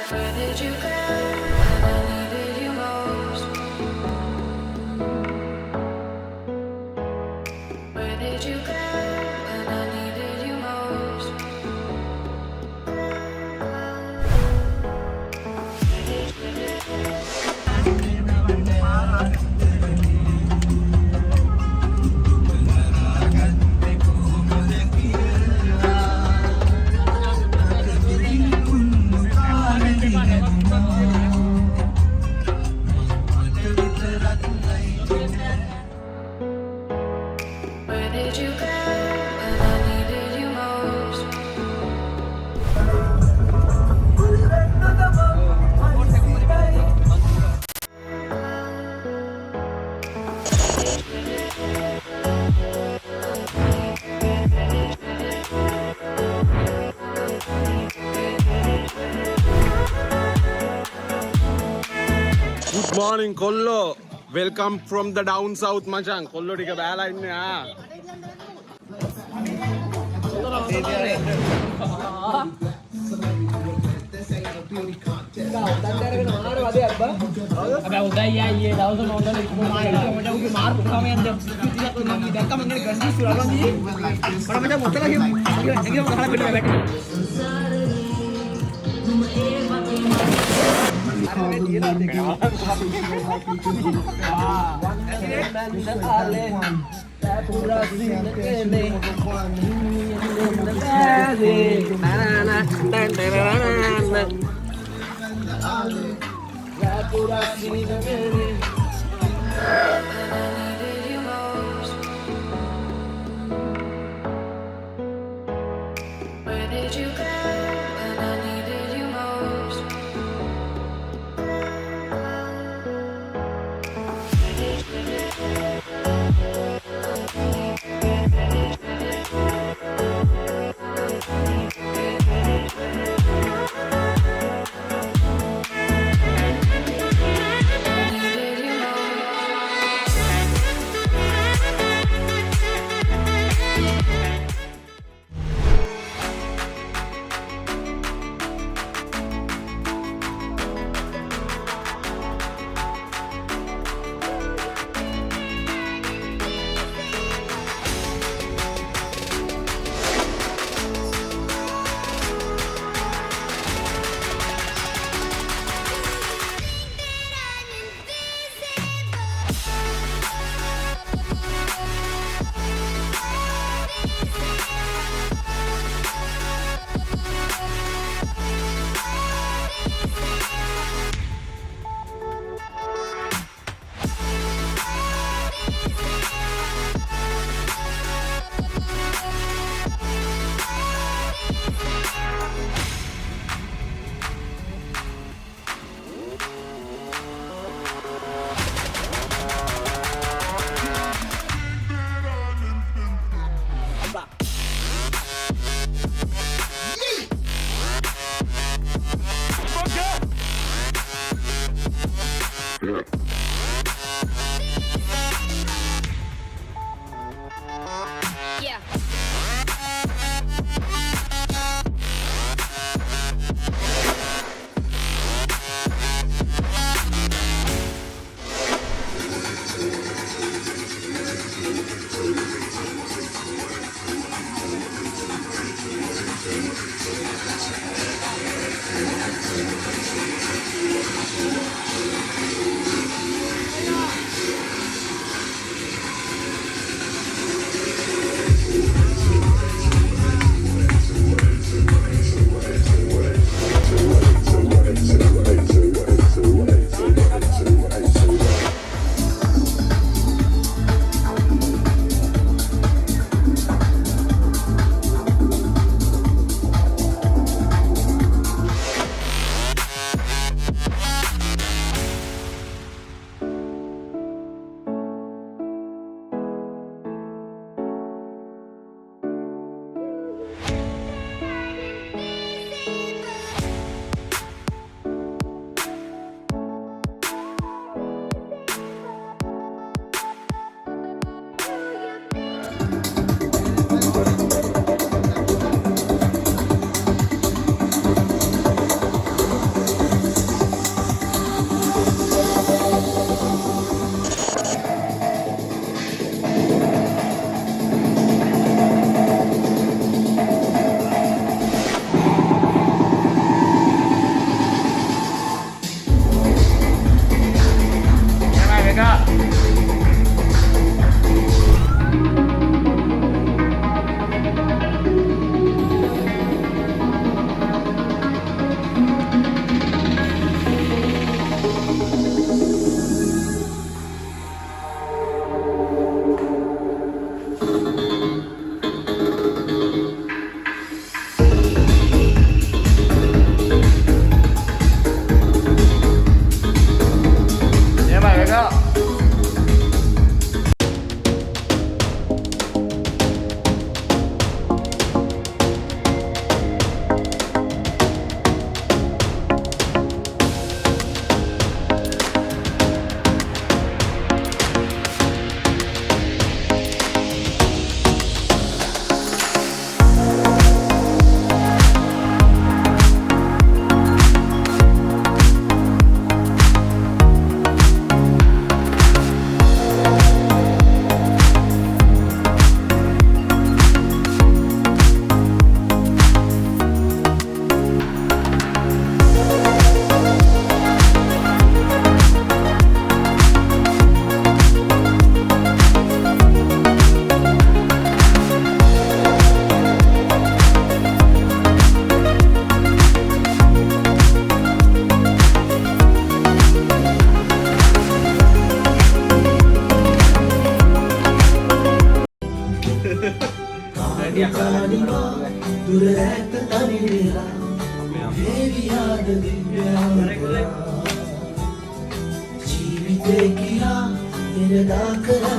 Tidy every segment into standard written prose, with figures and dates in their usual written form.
Where did you go when I needed you most? Where did you go when I needed you most? Where did you go when I needed you most? Good morning, Kollo. Welcome from the Downsouth, Machang. Kollo tika bala inne ha. Where did you go when I needed you most? Needed you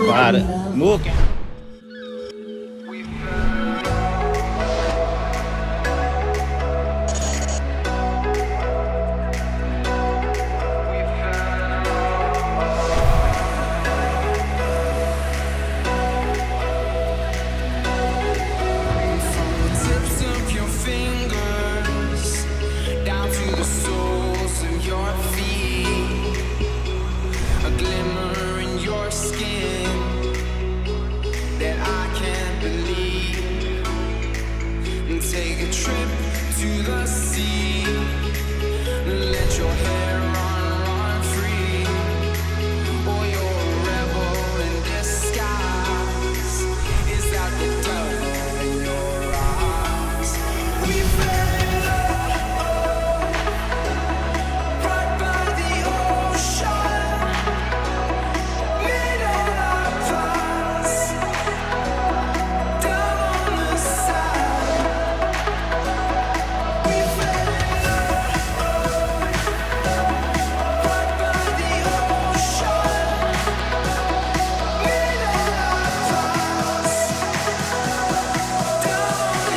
Para, muque. Tips of your fingers down to the soles of your feet, a glimmer in your skin that I can't believe. And take a trip to the sea, let your hair run free, or you're a rebel in disguise. Is that the devil in your eyes? We fell in love right by the ocean, made on our paths, down on the side. We fell in love right by the ocean, made on our paths, down on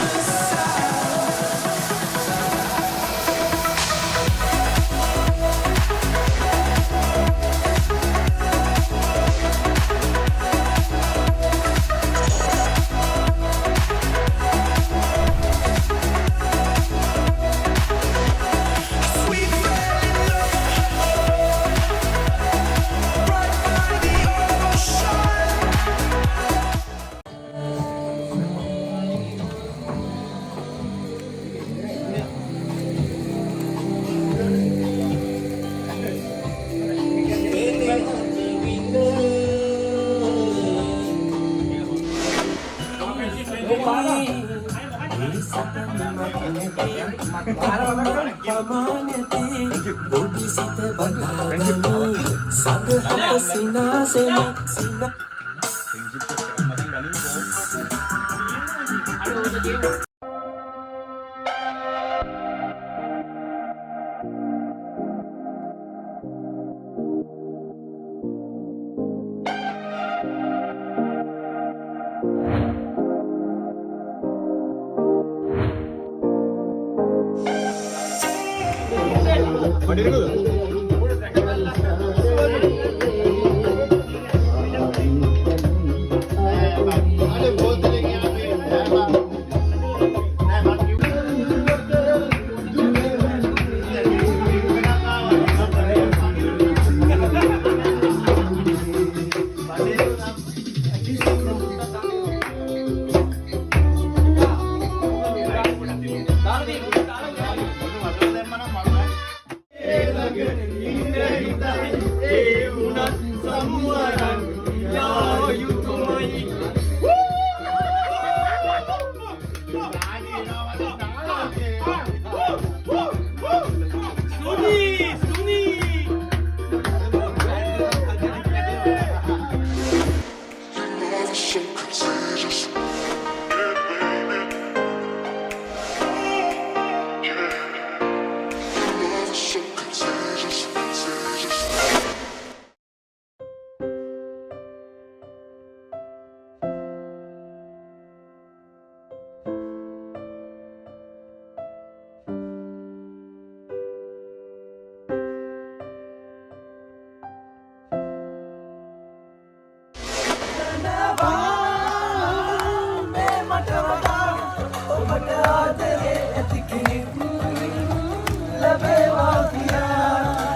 the side. We fell in love right by the ocean.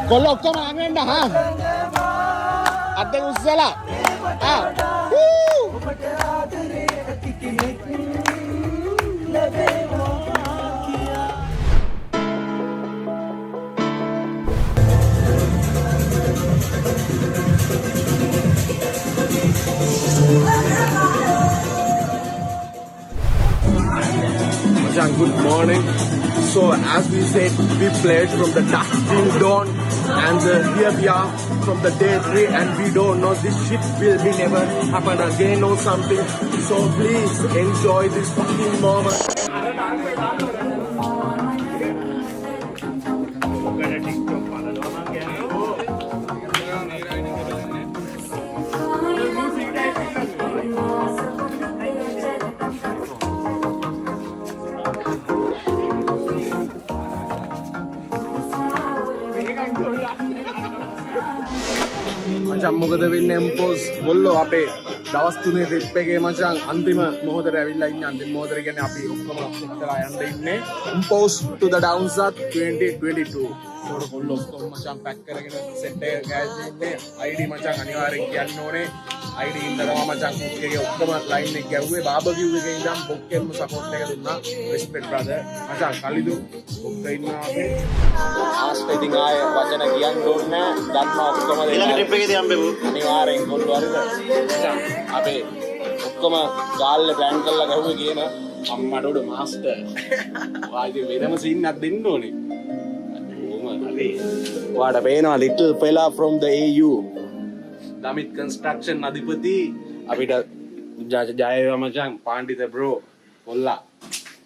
කොල්ල ඔක්කොම ළඟ වෙන්න හා අත් දෙක උස්සලා Good morning. So as we said, we played from the dusk till dawn, and here we are from the day 3, and we don't know this shit will be never happen again or something. So please enjoy this fucking moment. මචං මොකද වෙන්නේ Mpows ගොල්ලෝ අපේ දවස් 3 trip එකේ මචං අන්තිම මොහොතේ ඇවිල්ලා ඉන්නේ අන්තිම මොහොතේ කියන්නේ අපි ඔක්කොම ඉස්සරහා යන්න ඉන්නේ Mpows to the Downsouth 2022 සෝර ගොල්ලෝ ඔක්කොම මචං පැක් කරගෙන සෙට් එක ගෑස්ලා ඉන්නේ ID මචං අනිවාර්යෙන් කියන්න ඕනේ ID ඉඳලා මචං කුක් එකේ ඔක්කොම ලයින් එක ගැව්වේ බාබකියු එකේ ඉඳන් බොක්කෙන්ම සපෝට් එක දුන්නා රෙස්පෙක්ට් බ්‍රදර් මචං කලිදු ඔක්කොම ඉන්නවා අපි ආස්පෙටින් ආය වචන කියන්න ඕනේ දන්නා ඔක්කොම ඊළඟ ට්‍රිප් එකේදී හම්බෙමු. අනිවාර්යෙන් ගොල්ලෝ හරිද මචං අපේ ඔක්කොම ගාල්ලේ ප්ලෑන් කරලා ගහුවේ කියන අම්මඩ උඩ මාස්ටර් වායිද වෙනම සීන් එකක් දෙන්න ඕනේ ඔයාට පේනවා little fella from the AU Damith construction අධිපති අපිට ජයවේවා මචං පාණ්ඩිත බ්‍රෝ කොල්ලා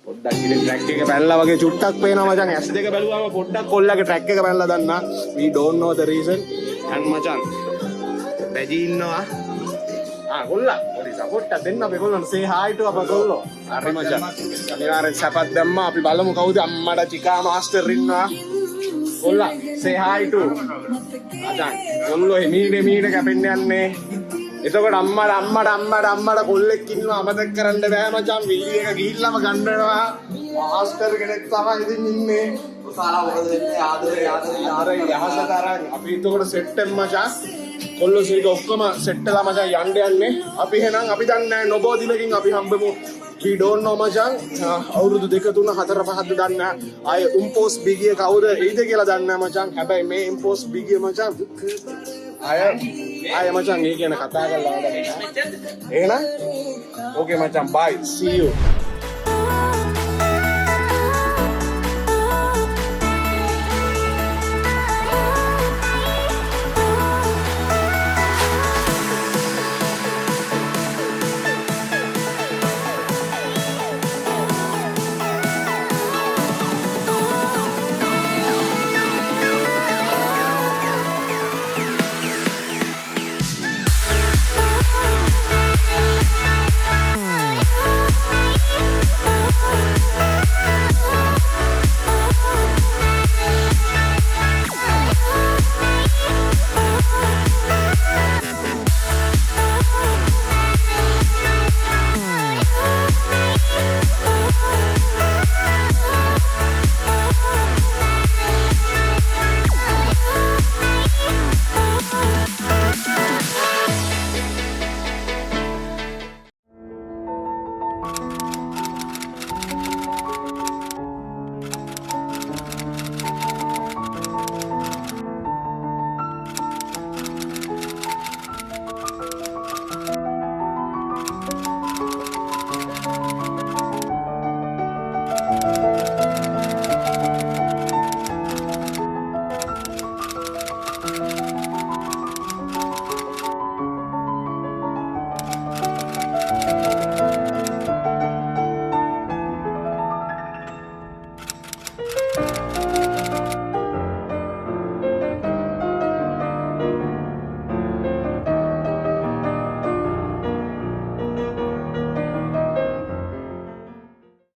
පොඩ්ඩක් ඉතින් ට්‍රැක් එක පැනලා වගේ චුට්ටක් පේනවා මචං ඇස් දෙක බැලුවාම පොඩ්ඩක් කොල්ලගේ ට්‍රැක් එක පැනලා දන්නා we don't know the reason and මචං බැජි ඉන්නවා කොල්ලා පොඩි සපෝට් එකක් දෙන්න අපේ කොල්ලන්ට say hi to අපේ කොල්ලෝ හරි මචං අනිවාර්යෙන් සපත් දැම්මා අපි බලමු කවුද අම්මඩ චිකා මාස්ටර් ඉන්නවා කොල්ලා say hi to මචං කොල්ලෝ මීට කැපෙන්න යන්නේ එතකොට අම්මඩ කොල්ලෙක් ඉන්නවා අමතක කරන්න බෑ මචං වීඩියෝ එක ගිහිල්ලාම ගන්න වෙනවා මාස්ටර් කෙනෙක් තමයි ඉතින් ඉන්නේ උසාලා මොකද වෙන්නේ ආදරේ යහසට අරන් අපි එතකොට සෙට් එක මචං කොල්ලෝ සීක ඔක්කොම සෙට් වෙලා මචං යන්නේ අපි එහෙනම් අපි දන්නේ නැහැ නොබෝ දිනකින් අපි හම්බෙමු we don't know මචං අවුරුදු 2 3 4 5ද දන්නේ නැහැ ආය Mpows බිගිය කවුද එයිද කියලා දන්නේ නැහැ මචං හැබැයි මේ Mpows බිගිය මචං ආය මචං ඒ කියන කතා කරලා ආවා එහෙනම් okay මචං bye see you